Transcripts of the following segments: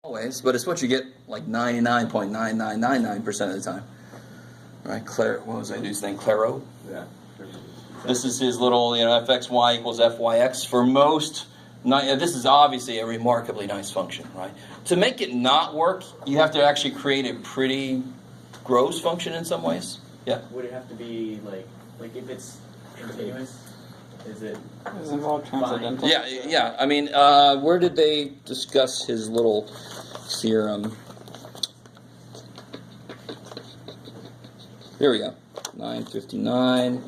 always, but it's what you get like 99.9999% of the time. Right? What was I do? Thing Claro. Yeah. This is his little, fxy equals fyx. For most, this is obviously a remarkably nice function, right? To make it not work, you have to actually create a pretty gross function in some ways. Yeah. Would it have to be like if it's continuous? Is it? Does it involve transcendental? Yeah. I mean, where did they discuss his little theorem? Here we go. 959.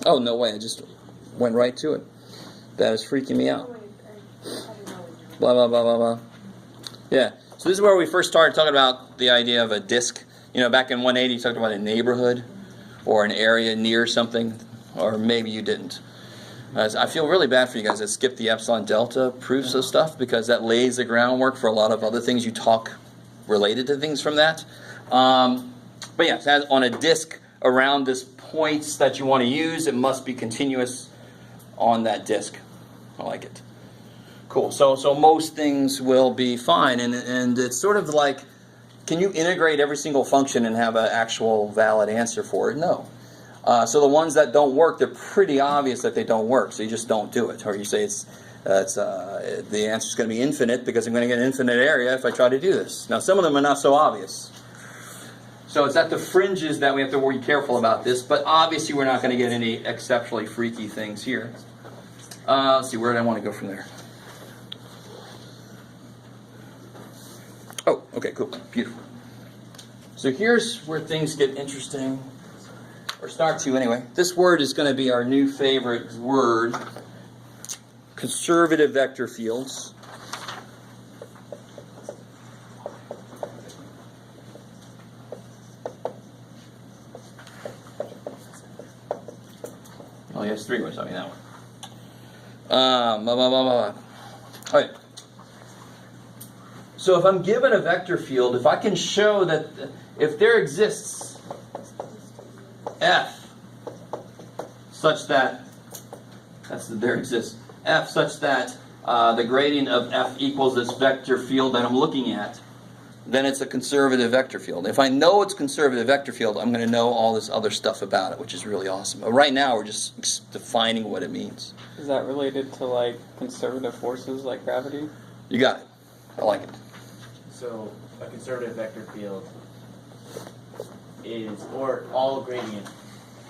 Oh, no way. I just went right to it. That is freaking me out. Blah, blah, blah, blah, blah. Yeah. So this is where we first started talking about the idea of a disk. Back in 180, you talked about a neighborhood or an area near something, or maybe you didn't. I feel really bad for you guys that skipped the epsilon delta proofs of stuff, because that lays the groundwork for a lot of other things you talk related to things from that. But yeah, so on a disk around this points that you want to use, it must be continuous on that disk. I like it. Cool. So most things will be fine, and it's sort of like, can you integrate every single function and have an actual valid answer for it? No. So the ones that don't work, they're pretty obvious that they don't work, so you just don't do it. Or you say the answer is going to be infinite because I'm going to get an infinite area if I try to do this. Now, some of them are not so obvious. So it's at the fringes that we have to be careful about this, but obviously we're not going to get any exceptionally freaky things here. Let's see, where did I want to go from there? Oh, okay, cool, beautiful. So here's where things get interesting, or start to anyway. This word is going to be our new favorite word, conservative vector fields. Oh, yes, 3 words. I mean that one. All right. So if I'm given a vector field, if I can show that if there exists f such that f such that the gradient of f equals this vector field that I'm looking at, then it's a conservative vector field. If I know it's a conservative vector field, I'm going to know all this other stuff about it, which is really awesome. But right now, we're just defining what it means. Is that related to like conservative forces like gravity? You got it. I like it. So a conservative vector field is, or all gradient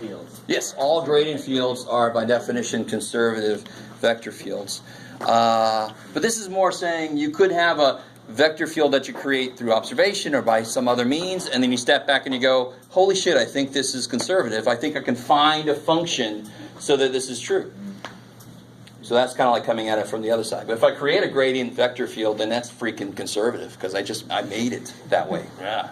fields. Yes, all gradient fields are by definition conservative vector fields. But this is more saying you could have a vector field that you create through observation or by some other means, and then you step back and you go, holy shit, I think this is conservative. I think I can find a function so that this is true. So that's kind of like coming at it from the other side. But if I create a gradient vector field, then that's freaking conservative, because I made it that way. Yeah.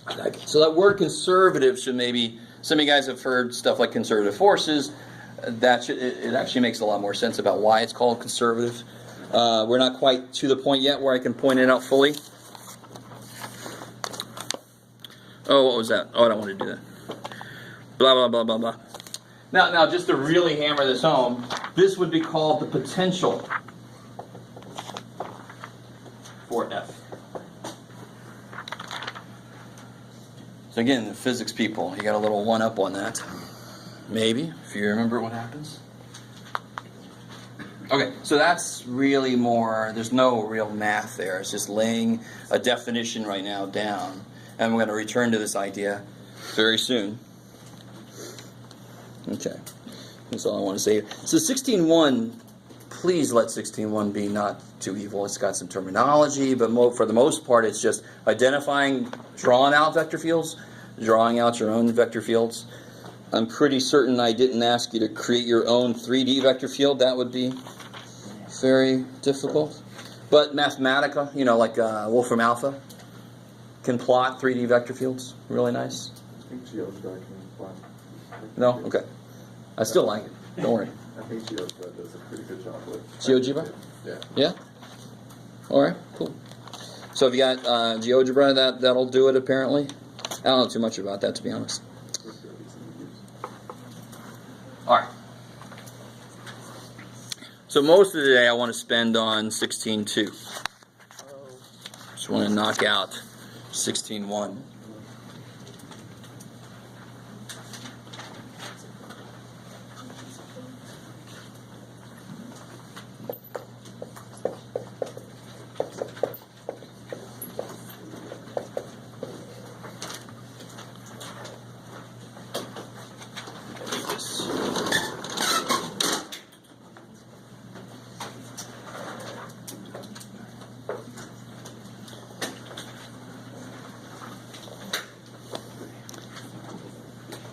I like it. So that word conservative should maybe, some of you guys have heard stuff like conservative forces. It actually makes a lot more sense about why it's called conservative. We're not quite to the point yet where I can point it out fully. Oh, what was that? Oh, I don't want to do that. Blah, blah, blah, blah, blah. Now, just to really hammer this home, this would be called the potential for F. So again, the physics people, you got a little one-up on that. Maybe, if you remember what happens. Okay, so that's really more, there's no real math there. It's just laying a definition right now down. And we're going to return to this idea very soon. Okay, that's all I want to say. So 16.1, please let 16.1 be not too evil. It's got some terminology, but for the most part, it's just identifying, drawing out vector fields, drawing out your own vector fields. I'm pretty certain I didn't ask you to create your own 3D vector field. That would be very difficult. But Mathematica, like Wolfram Alpha, can plot 3D vector fields. Really nice. I think GeoGebra can plot. No? Okay. I still like it. Don't worry. I think GeoGebra does a pretty good job with GeoGebra? Yeah. Yeah? All right, cool. So if you got GeoGebra, that'll do it apparently. I don't know too much about that, to be honest. All right. So most of the day I want to spend on 16.2. Just want to knock out 16.1.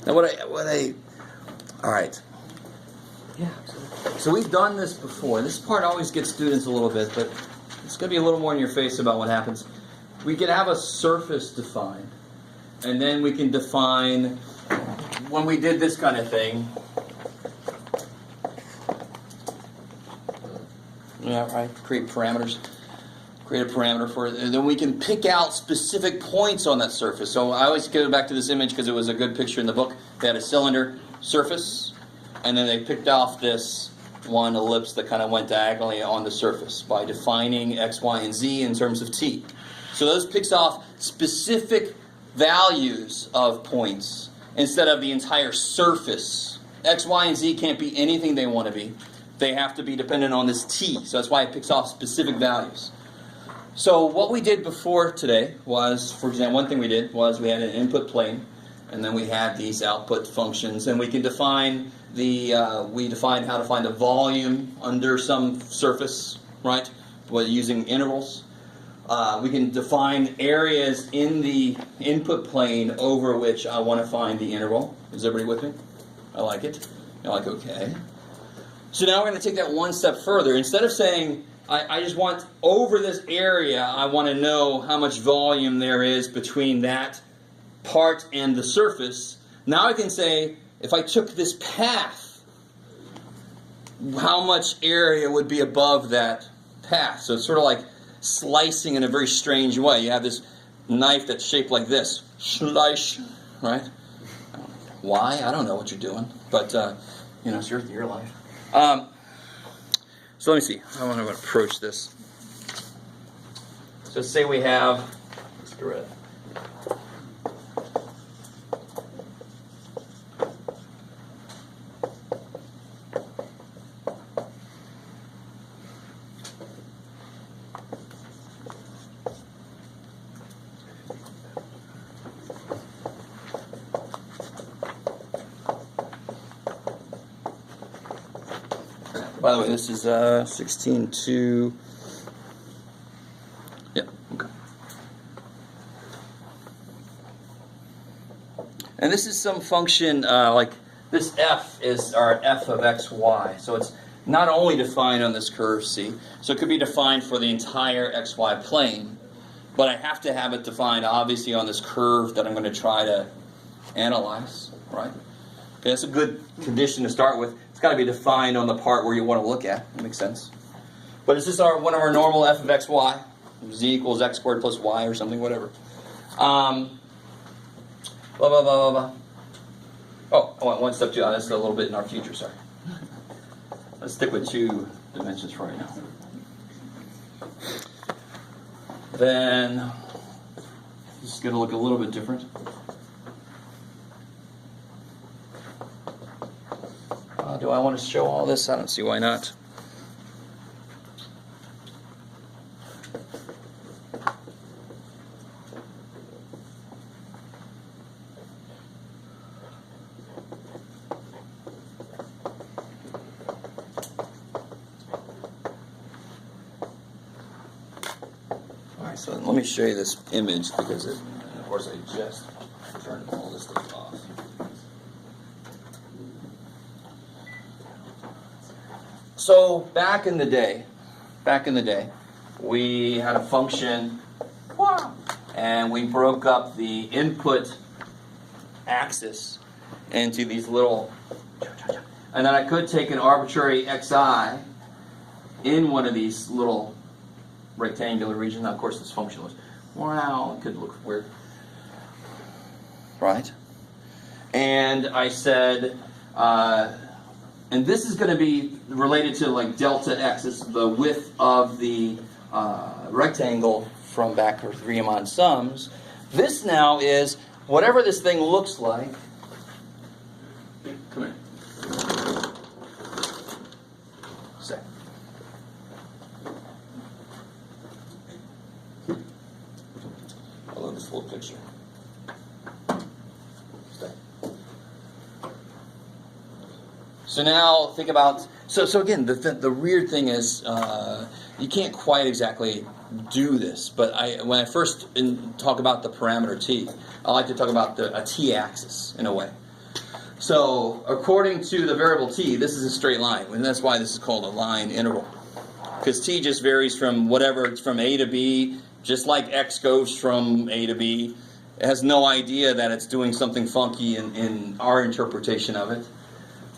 Now all right. Yeah. So we've done this before. This part always gets students a little bit, but it's going to be a little more in your face about what happens. We can have a surface defined, and then we can define, when we did this kind of thing. Yeah, right. Create parameters. Create a parameter for it, and then we can pick out specific points on that surface. So I always go back to this image because it was a good picture in the book. They had a cylinder surface, and then they picked off this one ellipse that kind of went diagonally on the surface by defining x, y, and z in terms of t. So those picks off specific values of points instead of the entire surface. X, y, and z can't be anything they want to be. They have to be dependent on this t. So that's why it picks off specific values. So what we did before today was, for example, one thing we did was we had an input plane, and then we had these output functions, and we can define we defined how to find a volume under some surface, right? Using intervals. We can define areas in the input plane over which I want to find the interval. Is everybody with me? I like it. You're like, okay. So now we're going to take that one step further. Instead of saying, I just want, over this area, I want to know how much volume there is between that part and the surface. Now I can say, if I took this path, how much area would be above that path? So it's sort of like slicing in a very strange way. You have this knife that's shaped like this. Slice, right? Why? I don't know what you're doing. But, it's your life. So let me see. I want to approach this. So say we have, let's get rid of it. By the way, this is 16.2. Yeah, okay. And this is some function like this f is our f of x, y. So it's not only defined on this curve, C, so it could be defined for the entire xy plane, but I have to have it defined obviously on this curve that I'm going to try to analyze, right? Okay, that's a good condition to start with. It's got to be defined on the part where you want to look at. That makes sense. But it's just one of our normal f of x, y. Z equals x squared plus y or something, whatever. Blah, blah, blah, blah, blah. Oh, I want one step two. That's a little bit in our future, sorry. Let's stick with 2 dimensions for right now. Then, this is going to look a little bit different. Do I want to show all this? I don't see why not. Alright, so let me show you this image because of course I just turned all this stuff off. So back in the day, we had a function, and we broke up the input axis into these little, and then I could take an arbitrary xi in one of these little rectangular regions. Now, of course, this function was, it could look weird, right? And I said, And this is going to be related to like delta x. This is the width of the rectangle from back for Riemann sums. This now is whatever this thing looks like. Come here. Sec. I love this full picture. Stay. So now think about, so again, the weird thing is you can't quite exactly do this, but when I first talk about the parameter t, I like to talk about a t-axis in a way. So according to the variable t, this is a straight line, and that's why this is called a line integral. Because t just varies from whatever, it's from a to b, just like x goes from a to b. It has no idea that it's doing something funky in our interpretation of it.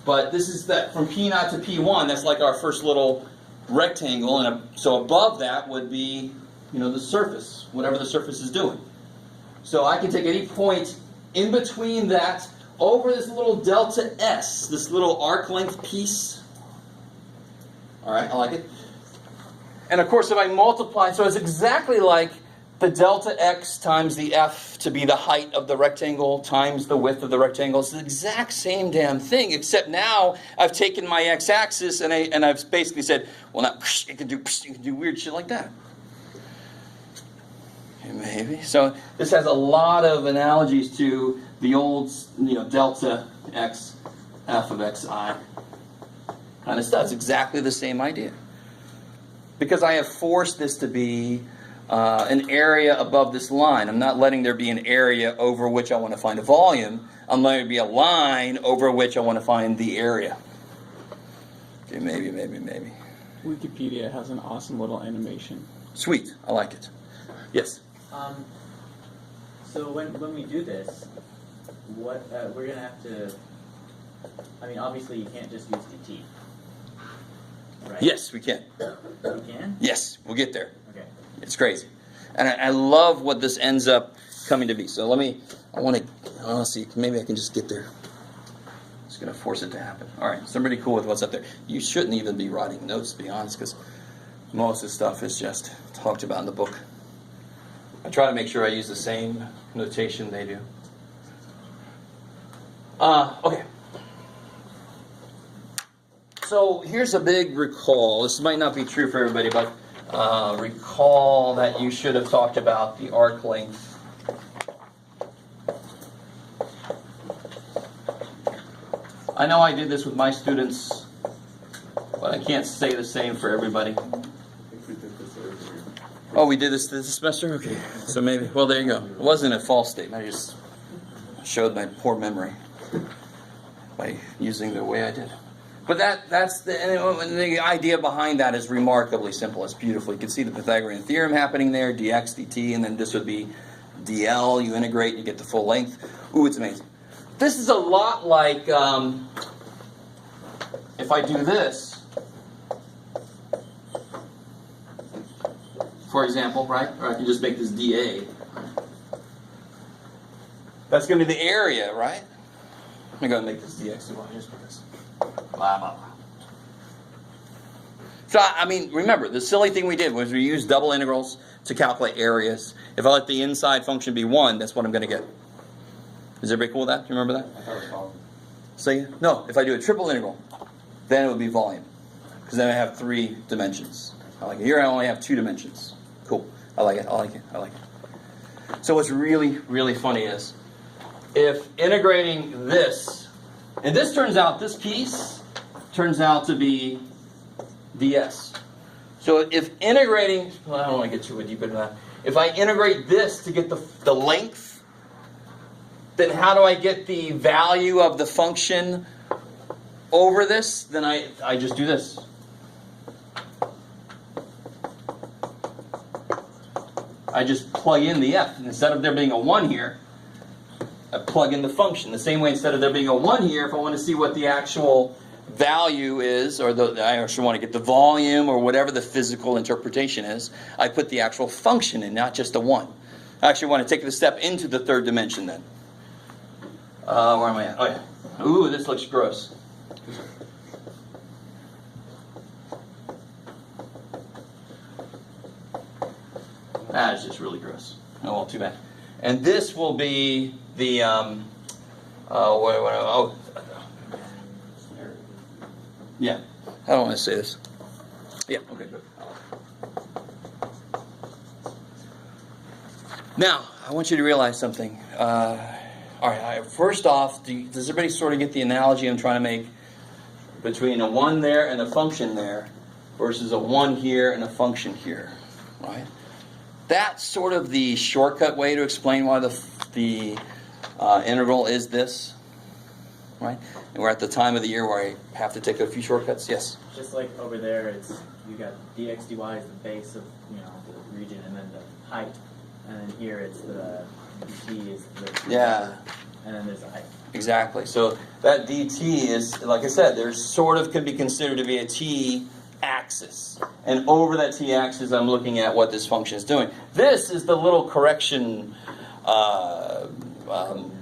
But this is that from P0 to P1, that's like our first little rectangle, and so above that would be, the surface, whatever the surface is doing. So I can take any point in between that over this little delta S, this little arc length piece. All right, I like it. And of course, if I multiply, so it's exactly like the delta x times the f to be the height of the rectangle times the width of the rectangle. It's the exact same damn thing, except now I've taken my x-axis and I've basically said, well, now you can do weird shit like that. Okay, maybe. So this has a lot of analogies to the old, delta x, f of xi kind of stuff. It's exactly the same idea. Because I have forced this to be an area above this line. I'm not letting there be an area over which I want to find a volume. I'm letting there be a line over which I want to find the area. Okay, maybe. Wikipedia has an awesome little animation. Sweet, I like it. Yes? So when we do this, what we're going to have to... obviously you can't just use dt. Right? Yes, we can. You can? Yes, we'll get there. Okay. It's crazy. And I love what this ends up coming to be. So I want to see, maybe I can just get there. Just going to force it to happen. All right, somebody cool with what's up there. You shouldn't even be writing notes, to be honest, because most of the stuff is just talked about in the book. I try to make sure I use the same notation they do. Okay. So here's a big recall. This might not be true for everybody, but recall that you should have talked about the arc length. I know I did this with my students, but I can't say the same for everybody. I think we did this earlier. Oh, we did this semester? Okay. So maybe, well, there you go. It wasn't a false statement. I just showed my poor memory by using the way I did. But that's the idea behind that is remarkably simple. It's beautiful. You can see the Pythagorean theorem happening there, dx, dt, and then this would be dl. You integrate, you get the full length. Ooh, it's amazing. This is a lot like if I do this, for example, right? Or I can just make this dA. That's going to be the area, right? I'm going to make this dx just because. Blah, blah, blah. So, remember, the silly thing we did was we used double integrals to calculate areas. If I let the inside function be 1, that's what I'm going to get. Is everybody cool with that? Do you remember that? I thought it was volume. So, no, if I do a triple integral, then it would be volume. Because then I have 3 dimensions. I like it. Here I only have 2 dimensions. Cool. I like it. So what's really, really funny is, if integrating this, and this turns out, this piece turns out to be ds. So if integrating, well, I don't want to get too deep into that. If I integrate this to get the length, then how do I get the value of the function over this? Then I just do this. I just plug in the f. Instead of there being a 1 here, I plug in the function. The same way, instead of there being a 1 here, if I want to see what the actual value is, or I actually want to get the volume, or whatever the physical interpretation is, I put the actual function in, not just a 1. I actually want to take the step into the 3rd dimension then. Where am I at? Oh, yeah. Ooh, this looks gross. That is just really gross. Oh well, too bad. And this will be the yeah. I don't want to say this. Yeah. Okay. Good. Now I want you to realize something. All right. First off, does everybody sort of get the analogy I'm trying to make between a 1 there and a function there versus a 1 here and a function here, right? That's sort of the shortcut way to explain why the integral is this, right? And we're at the time of the year where I have to take a few shortcuts. Yes? Just like over there, it's you got dx dy is the base of the region, and then the height, and then here it's the dt is the Yeah. and then there's the height. Exactly. So that dt is, like I said, there's sort of could be considered to be a t-axis. And over that t-axis, I'm looking at what this function is doing. This is the little correction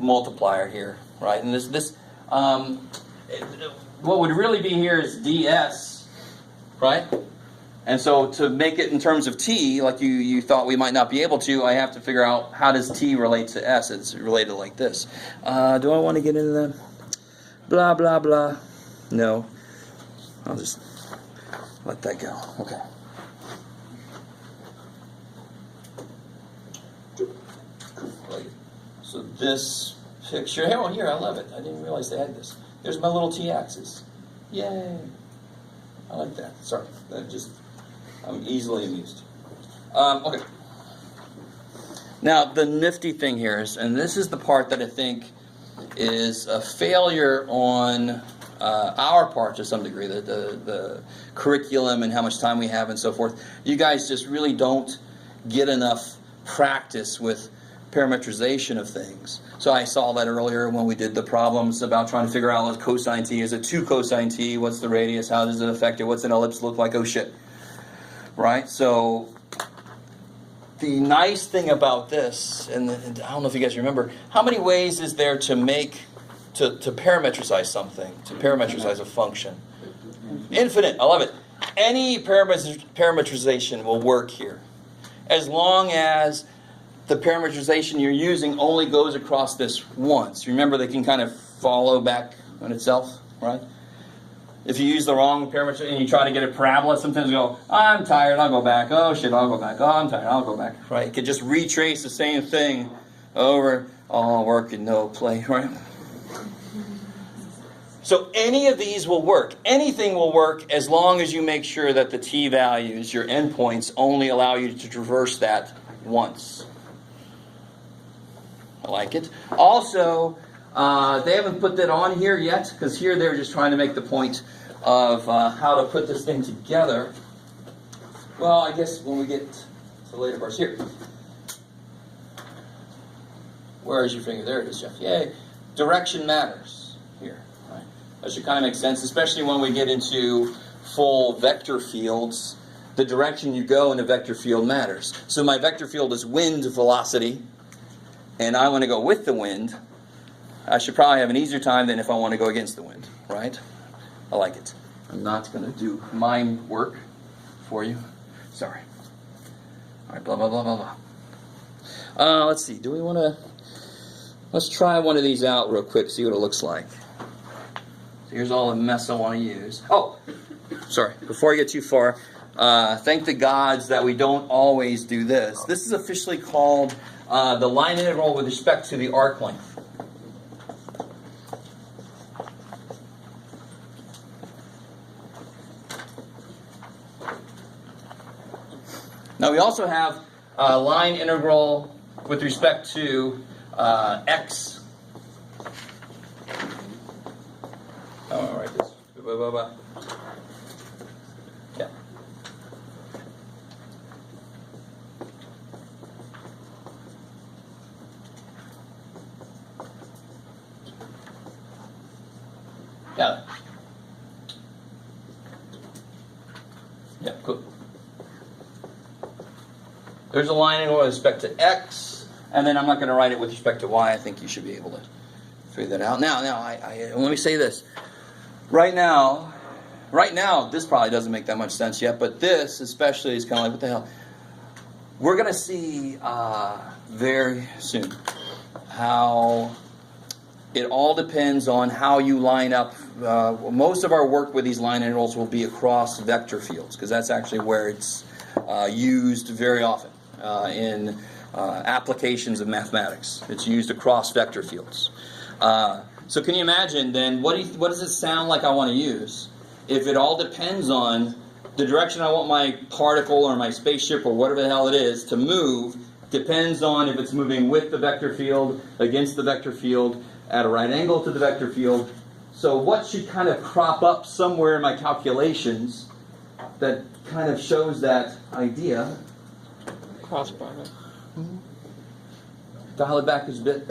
multiplier here, right? And what would really be here is ds, right? And so to make it in terms of t, like you thought we might not be able to, I have to figure out how does t relate to s. It's related like this. Do I want to get into that? Blah, blah, blah. No. I'll just let that go. Okay. So this picture, oh, here, I love it. I didn't realize they had this. There's my little t-axis. Yay. I like that. Sorry. I'm easily amused. Okay. Now, the nifty thing here is, and this is the part that I think is a failure on our part to some degree, the curriculum and how much time we have and so forth. You guys just really don't get enough practice with parametrization of things. So I saw that earlier when we did the problems about trying to figure out what cosine t is. It 2 cosine t? What's the radius? How does it affect it? What's an ellipse look like? Oh shit. Right? So the nice thing about this, and I don't know if you guys remember, how many ways is there to parametrize something, to parametrize a function? Infinite. I love it. Any parametrization will work here, as long as the parametrization you're using only goes across this once. Remember, they can kind of follow back on itself, right? If you use the wrong parameter and you try to get a parabola, sometimes you go, I'm tired, I'll go back. Oh shit, I'll go back. Oh, I'm tired, I'll go back. Right? You can just retrace the same thing over, all work and no play, right? So any of these will work. Anything will work as long as you make sure that the t values, your endpoints, only allow you to traverse that once. I like it. Also, they haven't put that on here yet, because here they're just trying to make the point of how to put this thing together. Well, I guess when we get to the later parts here. Where is your finger? There it is, Jeff. Yay. Direction matters here. Right? That should kind of make sense, especially when we get into full vector fields. The direction you go in a vector field matters. So my vector field is wind velocity, and I want to go with the wind. I should probably have an easier time than if I want to go against the wind, right? I like it. I'm not going to do mind work for you. Sorry. All right, blah, blah, blah, blah, blah. Let's see. Do we want to... Let's try one of these out real quick, see what it looks like. So here's all the mess I want to use. Oh, sorry. Before I get too far, thank the gods that we don't always do this. This is officially called the line integral with respect to the arc length. Now we also have a line integral with respect to x. Oh, I'll write this. Yeah. Yeah. Yeah, cool. There's a line integral with respect to x, and then I'm not going to write it with respect to y. I think you should be able to figure that out. Now, let me say this. Right now, this probably doesn't make that much sense yet, but this especially is kind of like, what the hell? we're going to see very soon how it all depends on how you line up. Most of our work with these line integrals will be across vector fields, because that's actually where it's used very often in applications of mathematics. It's used across vector fields. So can you imagine then, what does it sound like I want to use if it all depends on the direction I want my particle or my spaceship or whatever the hell it is to move, depends on if it's moving with the vector field, against the vector field, at a right angle to the vector field. So what should kind of crop up somewhere in my calculations that kind of shows that idea? Cross product. Dial it back just a bit.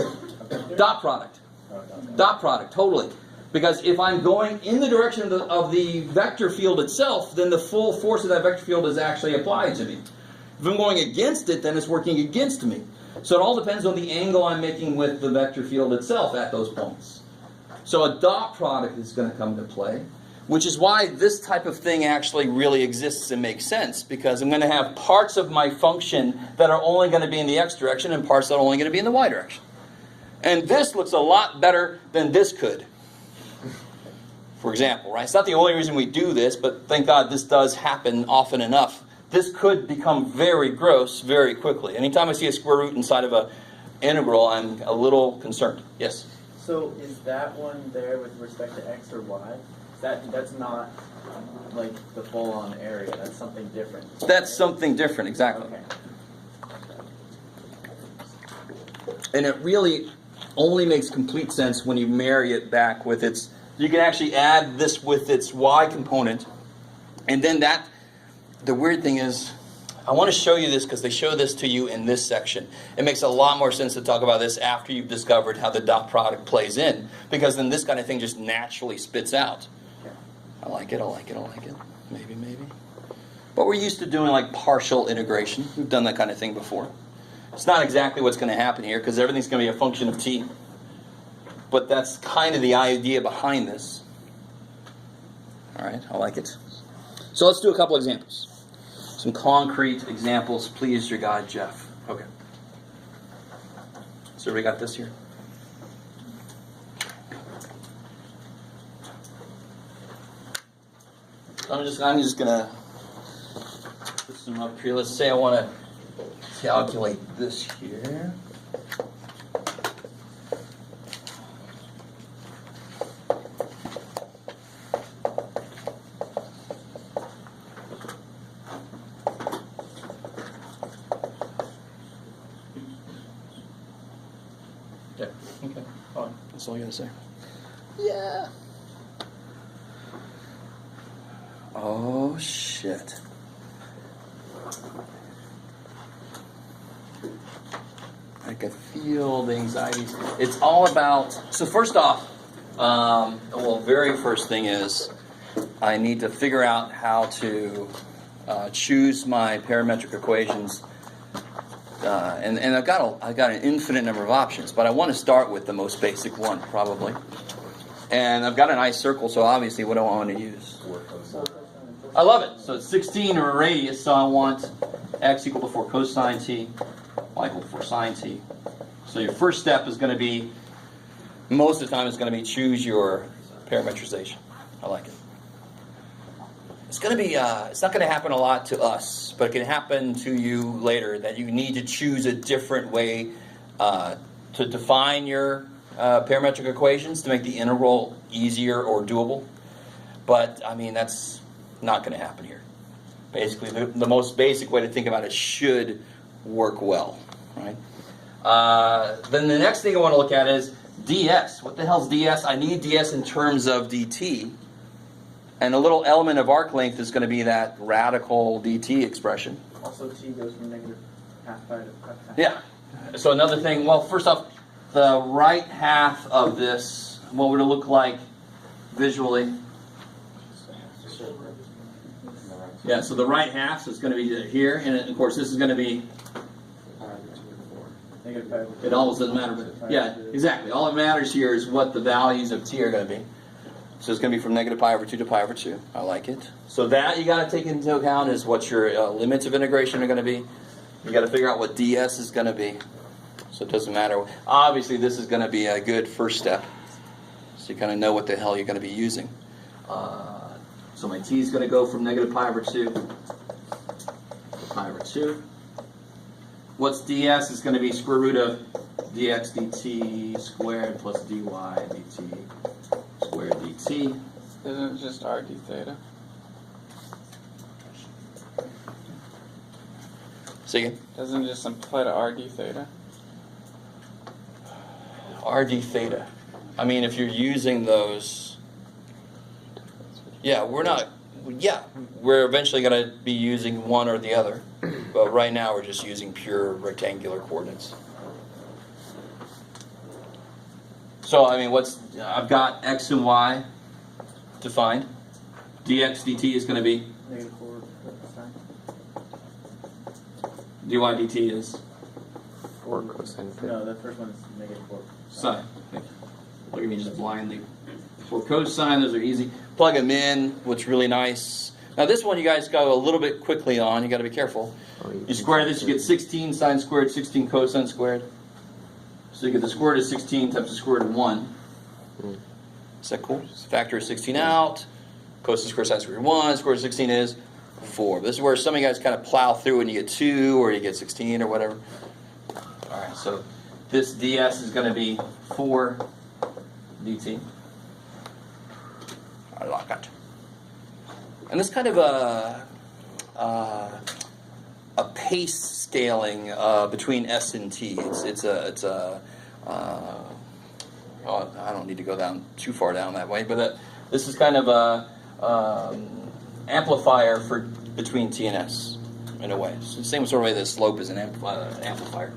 Dot product. Dot product, totally. Because if I'm going in the direction of the vector field itself, then the full force of that vector field is actually applied to me. If I'm going against it, then it's working against me. So it all depends on the angle I'm making with the vector field itself at those points. So a dot product is going to come into play, which is why this type of thing actually really exists and makes sense, because I'm going to have parts of my function that are only going to be in the x direction and parts that are only going to be in the y direction. And this looks a lot better than this could. For example, right? It's not the only reason we do this, but thank God this does happen often enough. This could become very gross very quickly. Anytime I see a square root inside of an integral, I'm a little concerned. Yes? So is that one there with respect to x or y? That's not like the full-on area. That's something different. That's something different, exactly. Okay. And it really only makes complete sense when you marry it back with its... You can actually add this with its y component. And then that... The weird thing is, I want to show you this because they show this to you in this section. It makes a lot more sense to talk about this after you've discovered how the dot product plays in, because then this kind of thing just naturally spits out. I like it, I like it, I like it. Maybe, maybe. But we're used to doing like partial integration. We've done that kind of thing before. It's not exactly what's going to happen here because everything's going to be a function of t. But that's kind of the idea behind this. All right, I like it. So let's do a couple examples. Some concrete examples, please, your guide, Jeff. Okay. So we got this here. I'm just gonna put some up here. Let's say I want to calculate this here. Yeah. Okay. Fine. That's all you gotta say. Yeah. Oh, shit. I can feel the anxieties. It's all about... So first off, very first thing is I need to figure out how to choose my parametric equations. And I've got an infinite number of options, but I want to start with the most basic one, probably. And I've got an nice circle, so obviously what do I want to use? I love it. So it's 16 or a radius, so I want x equal to 4 cosine t, y equal to 4 sine t. So your first step is going to be, most of the time it's going to be choose your parametrization. I like it. It's going to be, it's not going to happen a lot to us, but it can happen to you later that you need to choose a different way to define your parametric equations to make the integral easier or doable. But, I mean, that's not going to happen here. Basically, the most basic way to think about it should work well, right? Then the next thing I want to look at is ds. What the hell's ds? I need ds in terms of dt. And a little element of arc length is going to be that radical dt expression. Also, t goes from negative half pi to half. Yeah. So another thing, well, first off, the right half of this, what would it look like visually? Yeah, so the right half is going to be here, and of course this is going to be, Negative pi over it almost doesn't matter, but yeah, exactly. All that matters here is what the values of t are going to be. So it's going to be from negative pi over 2 to pi over 2. I like it. So that you got to take into account is what your limits of integration are going to be. You got to figure out what ds is going to be. So it doesn't matter. Obviously, this is going to be a good first step. So you kind of know what the hell you're going to be using. So my t is going to go from negative pi over 2 to pi over 2. What's ds is going to be square root of dx dt squared plus dy dt squared dt. Isn't it just r d theta? Say again? Doesn't it just imply to r d theta? RD theta. I mean, if you're using those, yeah, we're eventually going to be using one or the other. But right now we're just using pure rectangular coordinates. So, I mean, I've got x and y defined. dx dt is going to be, -4 cosine. dy dt is 4 cosine theta. No, the first one is -4. sine. Look at me just blindly. For cosine, those are easy. Plug them in, what's really nice. Now this one you guys go a little bit quickly on, you got to be careful. You square this, you get 16 sine squared, 16 cosine squared. So you get the square root of 16 times the square root of 1. Is that cool? Factor 16 out. Cosine squared sine squared 1. Square root of 16 is 4. This is where some of you guys kind of plow through and you get 2 or you get 16 or whatever. Alright, so this ds is going to be 4 dt. I like it. And this kind of a pace scaling between s and t. I don't need to go down too far down that way, but this is kind of a amplifier for between t and s in a way. It's the same sort of way that slope is an amplifier.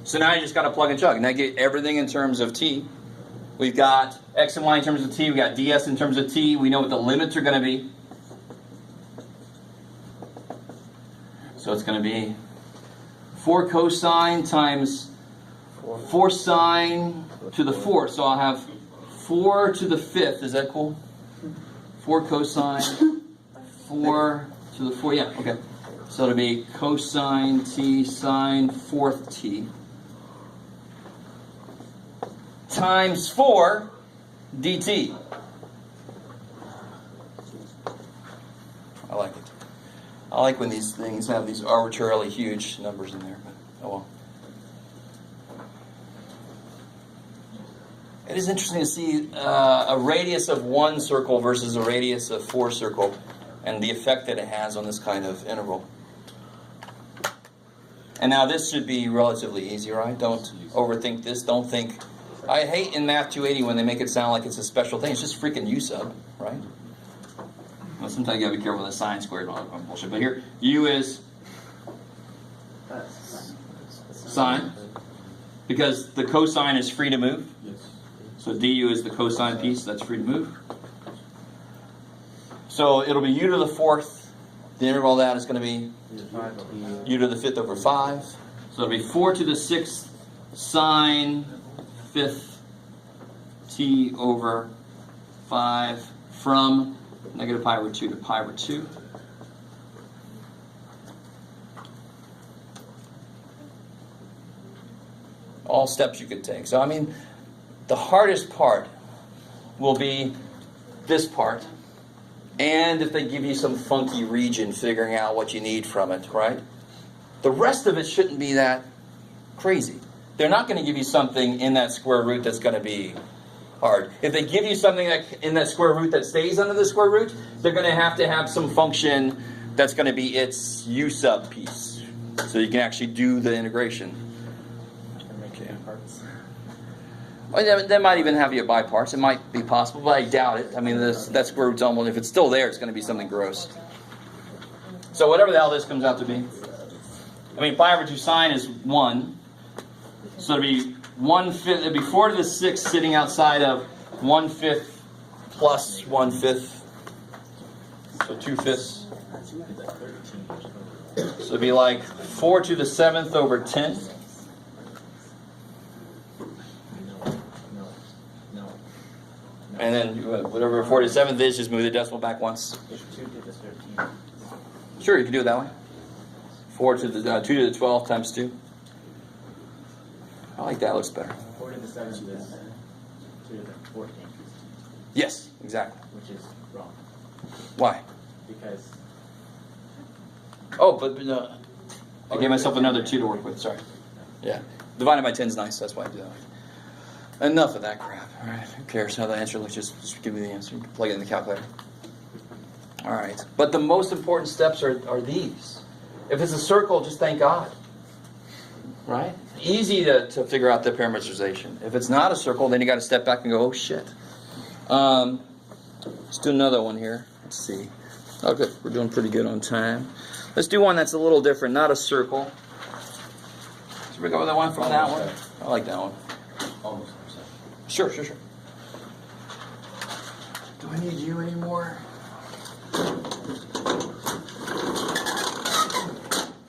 So now you just got to plug and chug. Now you get everything in terms of t. We've got x and y in terms of t. We've got ds in terms of t. We know what the limits are going to be. So it's going to be 4 cosine times 4 sine to the 4th. So I'll have 4 to the 5th. Is that cool? 4 cosine, 4 to the 4th. Yeah, okay. So it'll be cosine t sine 4th t times 4 dt. I like it. I like when these things have these arbitrarily huge numbers in there, but oh well. It is interesting to see a radius of 1 circle versus a radius of 4 circle and the effect that it has on this kind of integral. And now this should be relatively easy, right? Don't overthink this. Don't think... I hate in Math 280 when they make it sound like it's a special thing. It's just freaking U sub, right? Well, sometimes you gotta be careful with the sine squared and all that bullshit. But here, U is sine, because the cosine is free to move. So du is the cosine piece that's free to move. So it'll be u to the 4th. The integral of that is going to be u to the 5th over 5. So it'll be 4 to the 6th sine 5th t over 5 from negative pi over 2 to pi over 2. All steps you could take. So I mean, the hardest part will be this part. And if they give you some funky region, figuring out what you need from it, right? The rest of it shouldn't be that crazy. They're not going to give you something in that square root that's going to be hard. If they give you something that in that square root that stays under the square root, they're going to have some function that's going to be its u sub piece. So you can actually do the integration. Okay. Well, they might even have you by parts. It might be possible, but I doubt it. I mean, that square root's almost, if it's still there, it's going to be something gross. So whatever the hell this comes out to be. I mean, pi over 2 sine is 1. So it'd be 1/5, it'd be 4 to the 6th sitting outside of 1/5 plus 1/5. So 2/5. So it'd be like 4 to the 7th over 10th. And then whatever 4 to the 7th is, just move the decimal back once. Sure, you can do it that way. 4 to the 2 to the 12 times 2. I like that. Looks better. 4 to the 7th is 2 to the 14th, Yes, exactly. which is wrong Why? because Oh, but I gave myself another 2 to work with. Sorry. Yeah. Divided by 10 is nice. That's why I do that. Enough of that crap. All right. Who cares how the answer looks? Just give me the answer. Plug it in the calculator. All right. But the most important steps are these. If it's a circle, just thank God. Right? Easy to figure out the parameterization. If it's not a circle, then you got to step back and go, oh shit. Let's do another one here. Let's see. Oh, good. We're doing pretty good on time. Let's do one that's a little different, not a circle. Should we go with the one from that one? I like that one. Almost. Sure. Do I need you anymore?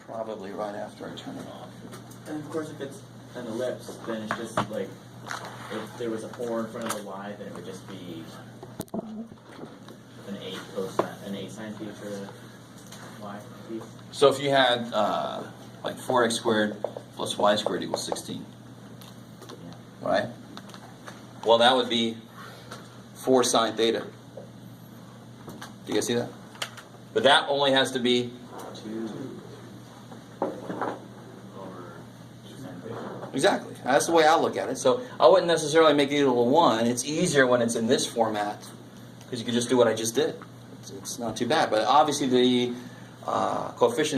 Probably right after I turn it off. and of course if it's an ellipse, then it's just like if there was a 4 in front of the y, then it would just be an 8 cosine, an 8 sine theta for the y piece. So if you had like 4x squared plus y squared equals 16, right? Well, that would be 4 sine theta. Do you guys see that? But that only has to be 2 over 2 sine theta. exactly. That's the way I look at it. So I wouldn't necessarily make it equal to 1. It's easier when it's in this format because you can just do what I just did. It's not too bad. But obviously the coefficient